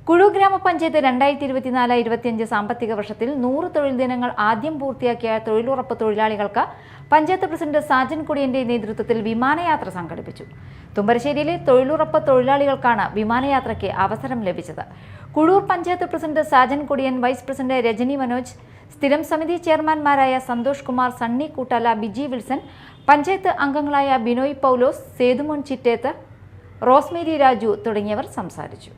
കുഴൂർ ഗ്രാമപഞ്ചായത്ത് 2024-25 സാമ്പത്തിക വർഷത്തിൽ 100 തൊഴിൽ ദിനങ്ങൾ ആദ്യം പൂർത്തിയാക്കിയ തൊഴിലുറപ്പ് തൊഴിലാളികൾക്ക് പഞ്ചായത്ത് പ്രസിഡന്റ് സാജൻ കുടിയന്റെ നേതൃത്വത്തിൽ വിമാനയാത്ര സംഘടിപ്പിച്ചു. തുമ്പരശ്ശേരിയിലെ തൊഴിലുറപ്പ് തൊഴിലാളികൾക്കാണ് വിമാനയാത്രയ്ക്ക് അവസരം ലഭിച്ചത്. Kuzhur panchayat president Sajan Kudiyan, vice president Rajani Manoj, സ്ഥിരം സമിതി ചെയർമാൻമാരായ സന്തോഷ് കുമാർ, സണ്ണി കൂട്ടാല, ബിജി വിൽസൺ, പഞ്ചായത്ത് അംഗങ്ങളായ ബിനോയ് പൗലോസ്, സേതുമോൻ ചിറ്റേത്ത്, റോസ്മേരി രാജു തുടങ്ങിയവർ സംസാരിച്ചു.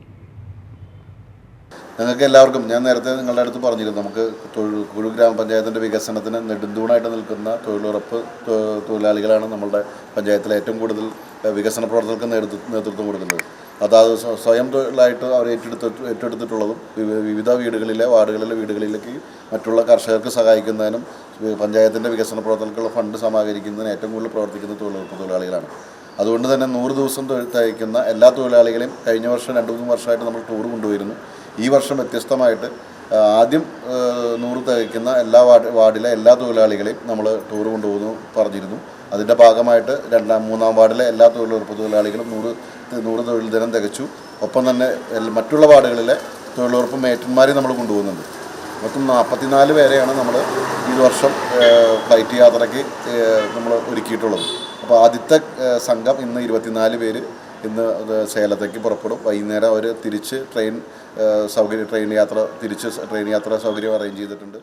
ഞങ്ങൾക്ക് എല്ലാവർക്കും ഞാൻ നേരത്തെ നിങ്ങളുടെ അടുത്ത് പറഞ്ഞിരുന്നു, നമുക്ക് കുഴൂർ ഗ്രാമപഞ്ചായത്തിൻ്റെ വികസനത്തിന് നെടുന്തൂണായിട്ട് നിൽക്കുന്ന തൊഴിലുറപ്പ് തൊഴിലാളികളാണ് നമ്മളുടെ പഞ്ചായത്തിലെ ഏറ്റവും കൂടുതൽ വികസന പ്രവർത്തനങ്ങൾക്ക് നേതൃത്വം കൊടുക്കുന്നത്. അതായത് സ്വയം തൊഴിലായിട്ട് അവർ ഏറ്റെടുത്തിട്ടുള്ളതും വിവിധ വാർഡുകളിലെ വീടുകളിലേക്ക് മറ്റുള്ള കർഷകർക്ക് സഹായിക്കുന്നതിനും പഞ്ചായത്തിൻ്റെ വികസന പ്രവർത്തനങ്ങൾക്കുള്ള ഫണ്ട് സമാഹരിക്കുന്നതിന് ഏറ്റവും കൂടുതൽ പ്രവർത്തിക്കുന്ന തൊഴിലുറപ്പ് തൊഴിലാളികളാണ്. അതുകൊണ്ട് തന്നെ 100 ദിവസം തയ്ക്കുന്ന എല്ലാ തൊഴിലാളികളെയും കഴിഞ്ഞ വർഷം 2-3 വർഷമായിട്ട് നമ്മൾ ടൂർ കൊണ്ടുപോയിരുന്നു. ഈ വർഷം വ്യത്യസ്തമായിട്ട് ആദ്യം 100 തികയ്ക്കുന്ന എല്ലാ വാർഡിലെ എല്ലാ തൊഴിലാളികളെയും നമ്മൾ ടൂർ കൊണ്ടുപോകുന്നു പറഞ്ഞിരുന്നു. അതിൻ്റെ ഭാഗമായിട്ട് 2-3 വാർഡിലെ എല്ലാ തൊഴിലുറപ്പ് തൊഴിലാളികളും 100 തൊഴിൽ ദിനം തികച്ചു. ഒപ്പം തന്നെ മറ്റുള്ള വാർഡുകളിലെ തൊഴിലുറപ്പ് മേറ്റന്മാരെ നമ്മൾ കൊണ്ടുപോകുന്നുണ്ട്. മൊത്തം 44 പേരെയാണ് നമ്മൾ ഈ വർഷം ഫ്ലൈറ്റ് യാത്രയ്ക്ക് നമ്മൾ ഒരുക്കിയിട്ടുള്ളത്. അപ്പോൾ ആദ്യത്തെ സംഘം ഇന്ന് 24 പേര് ഇന്ന് സേലത്തേക്ക് പുറപ്പെടും. വൈകുന്നേരം അവർ തിരിച്ച് ട്രെയിൻ യാത്ര സൗകര്യം അറേഞ്ച് ചെയ്തിട്ടുണ്ട്.